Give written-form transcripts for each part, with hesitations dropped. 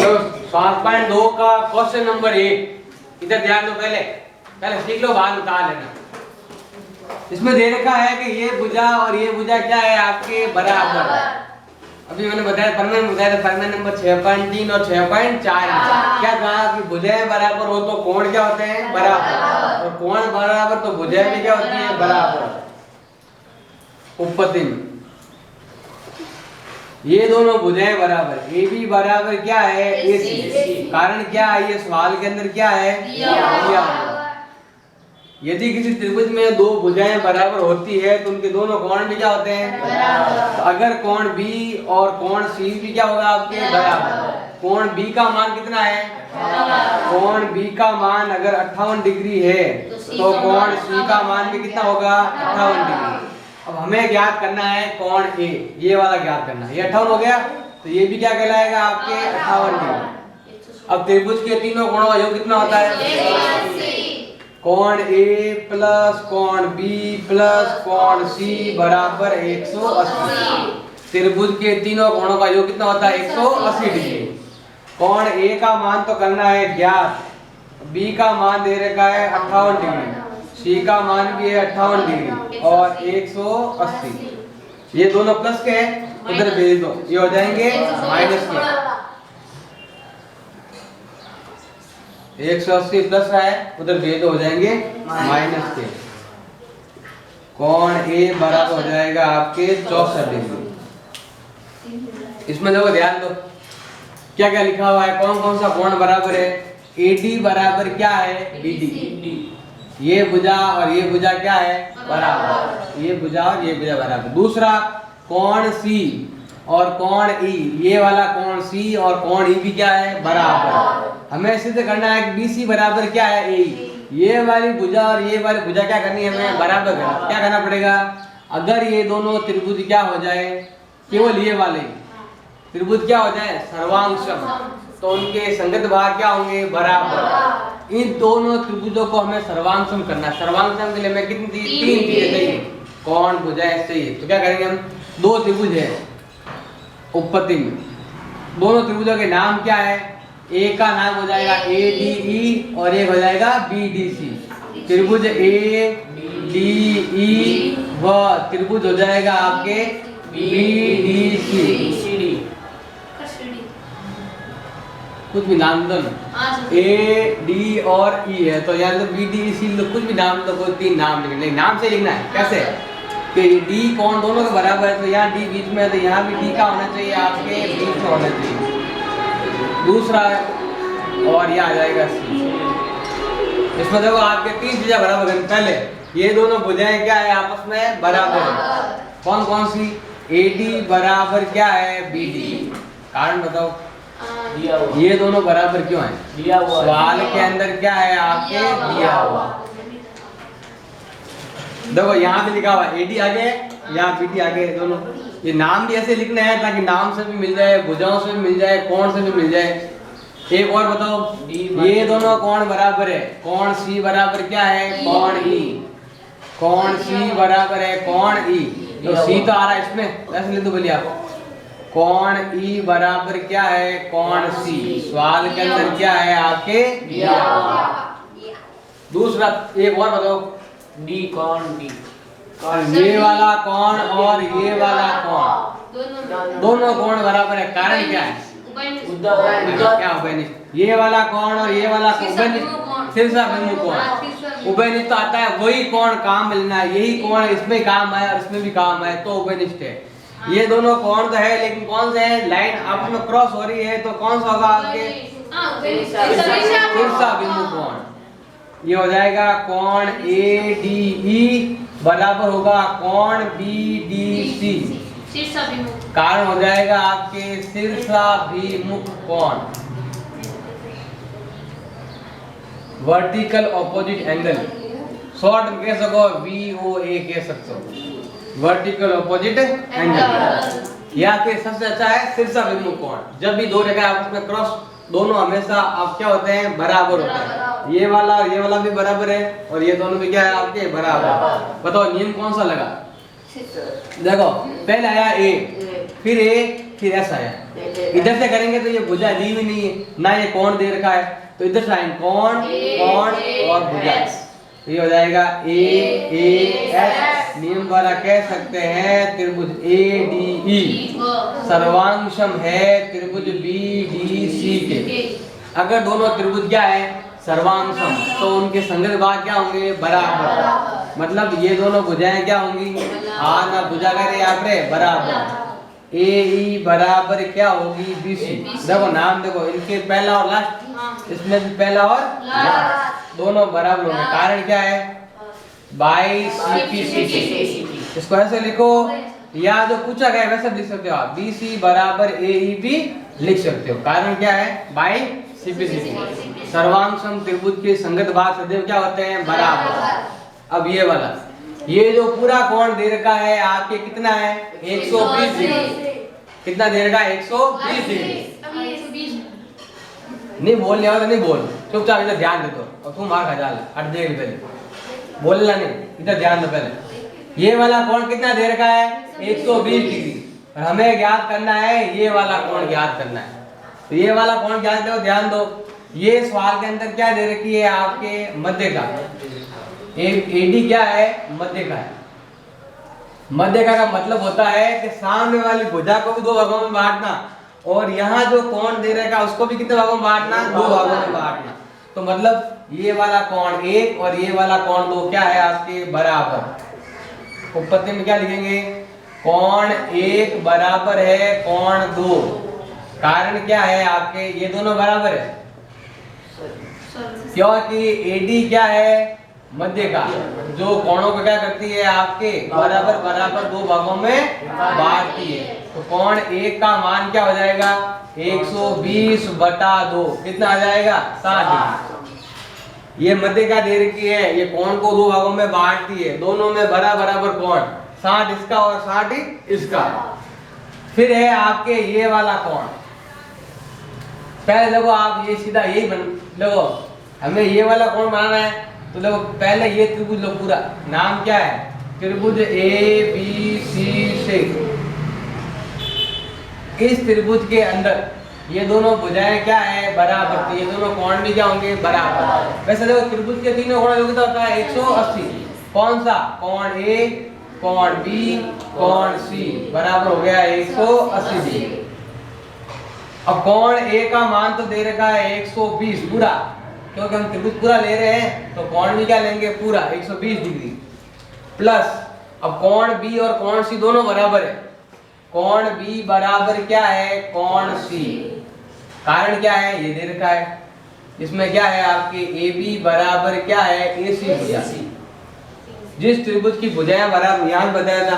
तो 7.2 का question number 1 इधर ध्यान दो। पहले सीख लो, बाद बता लेना। इसमें दे रखा है कि ये भुजा और ये भुजा क्या है आपके बराबर। अभी मैंने बताया फॉर्मूला में बताया था, फॉर्मूला नंबर 6.3 और 6.4 क्या कहा कि भुजाएं बराबर हो तो कोण क्या होते हैं बराबर, और कोण बराबर तो भुजाएं भी क्या होती है बराबर। उपपत्ति में ये दोनों भुजाएं बराबर, ए बी बराबर क्या है AC। कारण क्या है, ये सवाल के अंदर क्या है दिया। यदि किसी त्रिभुज में दो भुजाएं बराबर होती है तो उनके दोनों कोण भी क्या होते हैं बराबर। तो अगर कोण B और कोण C भी क्या होगा आपके बराबर। कोण B का मान कितना है, कोण B का मान अगर 58 डिग्री है तो कोण C का मान भी कितना होगा 58 डिग्री। अब हमें ज्ञात करना है कोण A, ये वाला ज्ञात करना है। ये 58 हो गया तो ये भी क्या कहलाएगा आपके 58 डिग्री। अब त्रिभुज के तीनों कोणों का योग कितना होता है, कोण A प्लस कोण B प्लस कोण C बराबर 180। त्रिभुज के तीनों कोणों का योग कितना होता है 180 डिग्री। कोण A का मान तो करना है ज्ञात, B का मान दे रखा है 58 डिग्री, C का मान भी है 58 डिग्री और 180। ये दोनों प्लस के हैं, उधर भेज दो, ये हो जाएंगे माइनस के। 180 प्लस है, उधर भेज दो, हो जाएंगे माइनस के। कोण A बराबर हो जाएगा आपके 64 डिग्री। इसमें देखो ध्यान दो क्या क्या लिखा हुआ है, कौन कौन सा कोण बराबर है। AD बराबर क्या है BD। ये भुजा और ये भुजा क्या है बराबर, ये भुजा और ये भुजा बराबर। दूसरा कोण C और कोण E, ये वाला कोण C और कोण E भी क्या है बराबर। हमें सिद्ध करना है कि BC बराबर क्या है AE। ये वाली भुजा और ये वाली भुजा क्या करनी है हमें बराबर करना। क्या करना पड़ेगा, अगर ये दोनों त्रिभुज क्या हो जाए, केवल ये वाले त्रिभुज क्या हो जाए सर्वांशम, तो उनके संगत भाग क्या होंगे बराबर। इन दोनों त्रिभुजों को हमें सर्वांशम करना है। सर्वांशम के लिए हमें कितनी तीन चीजें चाहिए, कोण भुजाएं चाहिए। तो क्या करेंगे हम, दो त्रिभुज है उपपत्ति में, दोनों त्रिभुजों के नाम क्या है, एक का नाम हो जाएगा ADE और एक हो जाएगा BDC। त्रिभुज ADE व त्रिभुज हो जाएगा आपके BDC। कुछ भी नाम दो ना, A D और E है तो यार तो BDC कुछ भी नाम दो, कोई तीन नाम लिखना, नहीं नाम से लिखना है। कैसे कि D कोण दोनों के बराबर है तो यहाँ D बीच में है तो यहाँ भी D का होना चाहिए आपके बीच में होना चाहिए। दूसरा और ये आ जाएगा C। इसमें देखो आपके तीन चीजें बराबर है। पहले ये दोनों भुजाएं क्या है आपस में बराबर है। कौन कौन सी, AD बराबर क्या है BD। कारण बताओ, ये दोनों बराबर क्यों है, दिया हुआ सवाल के अंदर क्या है आपके दिया हुआ। देखो यहाँ पे लिखा हुआ AD आगे, यहाँ BD आगे, दोनों ये नाम भी ऐसे लिखना है ताकि नाम से भी मिल जाए, भुजाओं से भी मिल जाए, कोण से भी मिल जाए। एक और बताओ, ये दोनों कोण बराबर है, कोण C बराबर क्या है कोण E। कोण C बराबर है कोण E, तो C तो आ रहा है इसमें, ऐसे लिख दो बोलिए आप। कोण E बराबर क्या है कोण C, सवाल के अंदर क्या है आपके दिया हुआ। दूसरा एक और बताओ, D कोण D, ये वाला कोण और ये वाला कोण दोनों कोण बराबर है। कारण क्या है, क्या उभयनिष्ठ। ये वाला कोण और ये वाला शीर्षाभिमुख कोण। उभयनिष्ठ तो आता है वही कोण काम मिलना है, यही कोण इसमें काम है और इसमें भी काम है तो उभयनिष्ठ है। ये दोनों कोण तो है लेकिन कौन से है, लाइन आपस में क्रॉस हो रही है तो कौन सा होगा आपके शीर्षाभिमुख कोण। ये हो जाएगा कोण ADE बराबर होगा कोण BDC। कारण हो जाएगा आपके शीर्षाभिमुख कोण, वर्टिकल ऑपोजिट एंगल। शॉर्ट में कह सको VOA कह सकते हो, वर्टिकल ऑपोजिट एंगल। या फिर सबसे अच्छा है शीर्षाभिमुख कोण। जब भी दो रेखाएं आपस में क्रॉस, दोनों हमेशा आप क्या होते हैं बराबर होते हैं। ये वाला और ये वाला भी बराबर है और ये दोनों भी क्या है आपके बराबर। बताओ नियम कौन सा लगा, देखो पहले आया A, फिर A, फिर S आया। इधर से करेंगे तो ये भुजा दी हुई नहीं है, ना ये कोण दे रखा है, तो इधर से आएंगे कोण कोण और भुजा, ये हो जाएगा ए एस। नियम द्वारा कह सकते हैं त्रिभुज ए डी ई सर्वांशम है त्रिभुज बी डी सी के। अगर दोनों त्रिभुज क्या है सर्वांशम, तो उनके संगत भाग क्या होंगे बराबर। मतलब ये दोनों भुजाएं क्या होंगी ना भुजा करे यहाँ पे बराबर। ए ई बराबर क्या होगी बी सी। देखो नाम देखो इनके पहला और लास्ट, इसमें भी पहला और लास्ट दोनों बराबर होंगे। कारण क्या है बाई सी पी सी। इसको ऐसे लिखो या जो पूछा गया वैसे लिख सकते हो आप, बी सी बराबर ए ई बी लिख सकते हो। कारण क्या है बाई सी पी सी। सर्वांशम त्रिभुज के संगत भाग सदैव क्या होते हैं बराबर। अब ये वाला, ये जो पूरा कोण दे रखा है आपके कितना है 120 डिग्री। कितना दे रखा है 120 डिग्री। नहीं बोलने वाला नहीं बोल, चुपचाप इधर ध्यान दे दो और तुम मार खा जाल हट जाएगी पहले बोलना नहीं, इधर ध्यान दो पहले। ये वाला कोण कितना दे रखा है 120 डिग्री और हमें ज्ञात करना है ये वाला कोण ज्ञात करना है। तो ये वाला कोण ज्ञात करो, ध्यान दो ये सवाल के अंदर क्या दे रखी है आपके मध्य का, एडी क्या है मध्य का है। मध्य का मतलब होता है कि सामने वाली भुजा को भी दो भागों में बांटना और यहाँ जो कोण दे रखा उसको भी कितने भागों में बांटना दो भागों में बांटना। तो मतलब ये वाला कोण 1 और ये वाला कोण 2 क्या है आपके बराबर। उपपत्ति में क्या लिखेंगे कोण 1 बराबर है कोण 2। कारण क्या है आपके ये दोनों बराबर है क्योंकि एडी क्या है मध्य का, जो कोणों को क्या करती है आपके बराबर बराबर दो भागों में बांटती है। तो कोण 1 का मान क्या हो जाएगा 120/2 कितना आ जाएगा 60 डिग्री। ये मध्य का दे रखी है, ये कोण को दो भागों में बांटती है, दोनों में बराबर कोण 60 इसका और 60 इसका। फिर है आपके ये वाला कोण, पहले देखो आप ये सीधा यही बन देखो हमें ये वाला कोण बनाना है। तो देखो पहले ये त्रिभुज लो पूरा, नाम क्या है त्रिभुज ए बी सी से। इस त्रिभुज के अंदर ये दोनों भुजाएं क्या है बराबर, तो ये दोनों कोण भी क्या होंगे बराबर। वैसे देखो त्रिभुज के तीनों कोणों योग्यता होता है 180। कौन सा कोण ए कोण बी कोण सी बराबर हो गया 180 डिग्री। अब कोण ए का मान तो दे रखा है 120 पूरा, क्योंकि हम त्रिभुज पूरा ले रहे हैं तो कोण भी क्या लेंगे पूरा 120 डिग्री प्लस। अब कोण बी और कोण सी दोनों बराबर है, कोण बी बराबर क्या है कोण सी। कारण क्या है ये दे रखा है, इसमें क्या है आपके ए बी बराबर क्या है ए सी भुजा। जिस त्रिभुज की भुजाएं बराबर यहाँ बताया था,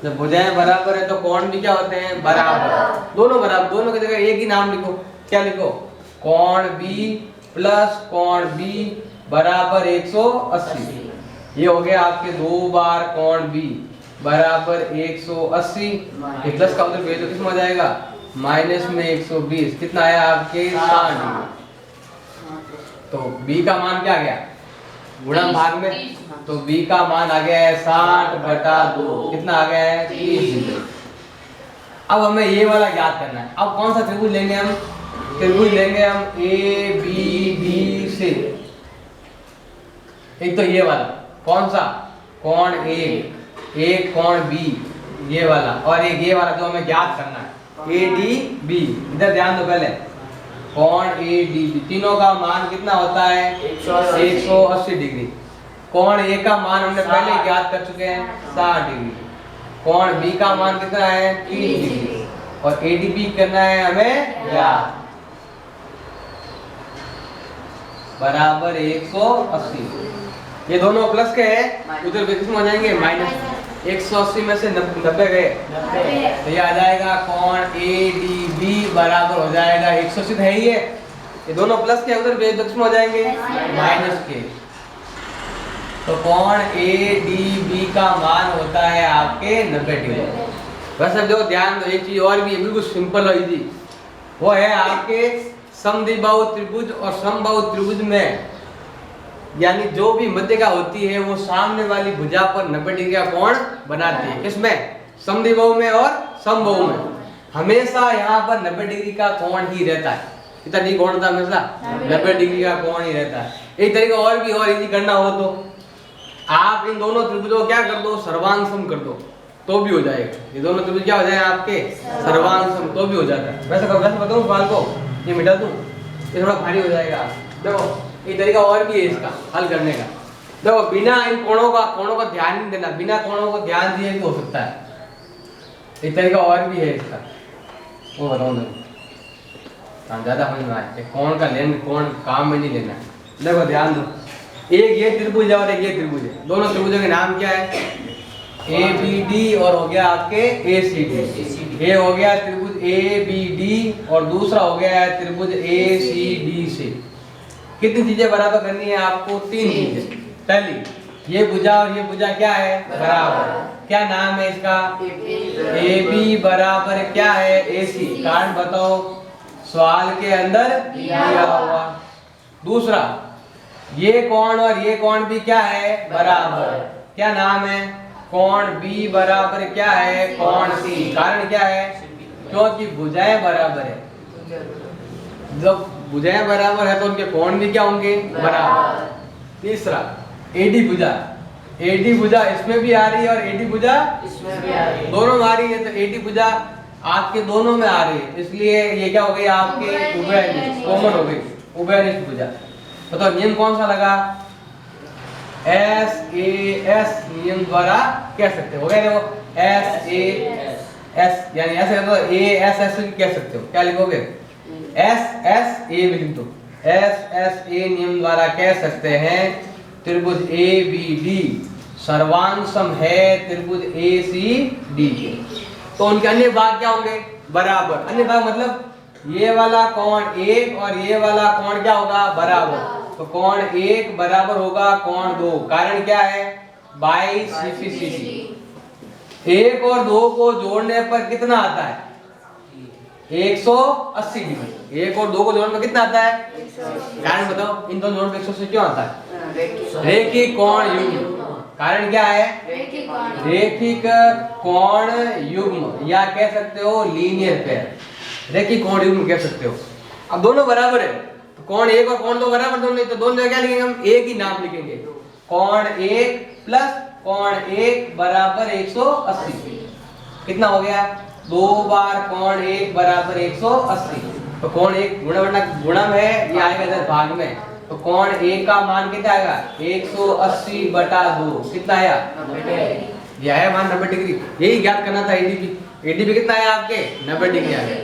जब भुजाएं बराबर है तो कोण भी क्या होते हैं बराबर, दोनों बराबर। दोनों की जगह एक ही नाम लिखो, क्या लिखो कोण बी प्लस कोण बी बराबर 180। ये हो गया आपके 2 बार कोण बी बराबर 180। प्लस का उधर भेज दो कितना हो जाएगा माइनस में 120 कितना आया आपके 60 डिग्री। तो बी का मान क्या गया गुणा भाग में, तो b का मान आ गया है 60/2 कितना आ गया है 30 डिग्री। अब हमें ये वाला ज्ञात करना है। अब कौन सा त्रिभुज लेंगे हम, त्रिभुज लेंगे हम ए बी डी से। एक तो ये वाला कौन सा कोण एक कोण बी ये वाला, और एक ये वाला जो हमें ज्ञात करना है ए डी बी। इधर ध्यान दो पहले कोण ए डी बी तीनों का मान कितना होता है 180 डिग्री। कोण ए का मान हमने पहले ज्ञात कर चुके हैं 60 डिग्री। कोण बी का मान कितना है 30 डिग्री और एडीबी करना है हमें ज्ञात बराबर 180। ये दोनों प्लस के हैं, उधर कितने हो जाएंगे माइनस। 180 में से 90 गए तो ये आ जाएगा कोण ए डी बी बराबर हो जाएगा 180 है ही है, ये दोनों प्लस के उधर कितने हो जाएंगे माइनस के। तो कोण ए डी बी का मान होता है आपके 90 डिग्री। वैसे जो ध्यान दो एक चीज और भी बिल्कुल सिंपल और इजी, वो है आपके समद्विबाहु त्रिभुज और समबाहु त्रिभुज में यानी जो भी मध्य का होती है वो सामने वाली भुजा पर 90 डिग्री का कोण बनाती है। किसमें समद्विबाहु में और समबाहु में। हमेशा यहाँ पर 90 डिग्री का कोण ही रहता है। कितना डिग्री कोण होता है हमेशा? 90 डिग्री का कोण ही रहता है। एक तरीका और इजी करना हो तो आप इन दोनों त्रिभुजों को क्या कर दो, सर्वांग सम कर दो, तो भी हो जाएगा। ये दोनों त्रिभुज क्या हो जाए आपके? सर्वांग सम, तो भी हो जाता है। वैसे बताऊं सवाल को, ये मिटा दूं, ये थोड़ा भारी हो जाएगा। देखो एक तरीका और भी है इसका हल करने का। देखो बिना इन कोणों का ध्यान नहीं देना, बिना कोणों को ध्यान दिए भी हो सकता है। एक तरीका और भी है इसका, वो बताऊं देखो, ज्यादा समझ में आए। कोण का लेन कोण काम में नहीं लेना। देखो ध्यान दो, एक ये त्रिभुज है और एक ये त्रिभुज है। दोनों त्रिभुजों के नाम क्या है? ABD और हो गया आपके ACD। ये हो गया त्रिभुज ABD और दूसरा हो गया है त्रिभुज ACD से। कितनी चीजें बराबर करनी है आपको? 3 चीजें। पहली ये भुजा और ये भुजा क्या है? बराबर। क्या नाम है इसका? AB बराबर क्या है? AC। कारण बताओ, सवाल के अंदर दिया हुआ। दूसरा ये कोण और ये कोण भी क्या है? बराबर। क्या नाम है? कोण B बराबर क्या है? कोण C। कारण क्या है? क्योंकि भुजाएं बराबर है। जब भुजाएं बराबर है तो उनके कोण भी क्या होंगे? बराबर। तीसरा AD भुजा इसमें भी आ रही है और AD भुजा इसमें भी आ रही है, दोनों में आ रही है। तो AD भुजा आपके दोनों में आ रही है, इसलिए ये क्या हो गई आपके? उभयनिष्ठ, कॉमन हो गई, उभयनिष्ठ भुजा। तो नियम कौन सा लगा? SAS नियम द्वारा कह सकते हो। देखो SAS यानी ऐसे तो ASS भी कह सकते हो। क्या लिखोगे? SSA भी लिख दो। SSA नियम द्वारा कह सकते हैं त्रिभुज ABD सर्वांग सम है त्रिभुज ACD। तो उनके अन्य भाग क्या होंगे? बराबर। अन्य भाग मतलब ये वाला कोण 1 और ये वाला कोण क्या होगा? बराबर। तो कोण 1 बराबर होगा कोण 2। कारण क्या है? By CC। 1 और 2 को जोड़ने पर कितना आता है? 180 डिग्री। 1 और 2 को जोड़ने पर कितना आता है? कारण बताओ, इन दोनों जोड़ने पर 180 क्यों आता है? रेखिक कोण युग्म। कारण क्या है? रेखिक कोण युग्म, या कह सकते हो लीनियर पेयर। रेखिक कोण युग्म कह सकते हो। अब दोनों बराबर है तो कोण 1 और कोण 2 बराबर, दोनों तो दोनों जगह क्या लिखेंगे हम? एक ही नाम लिखेंगे। कोण 1 प्लस कोण 1 बराबर 180। कितना हो गया? 2 बार कोण 1 बराबर 180। तो कोण 1 गुणा में है, ये आएगा इधर भाग में। तो कोण 1 का मान कितना आएगा? 180 बटा 2। कितना आया? 90। यह है मान 90 डिग्री। यही ज्ञात करना था। ADB कितना है आपके? 90 डिग्री आ गया।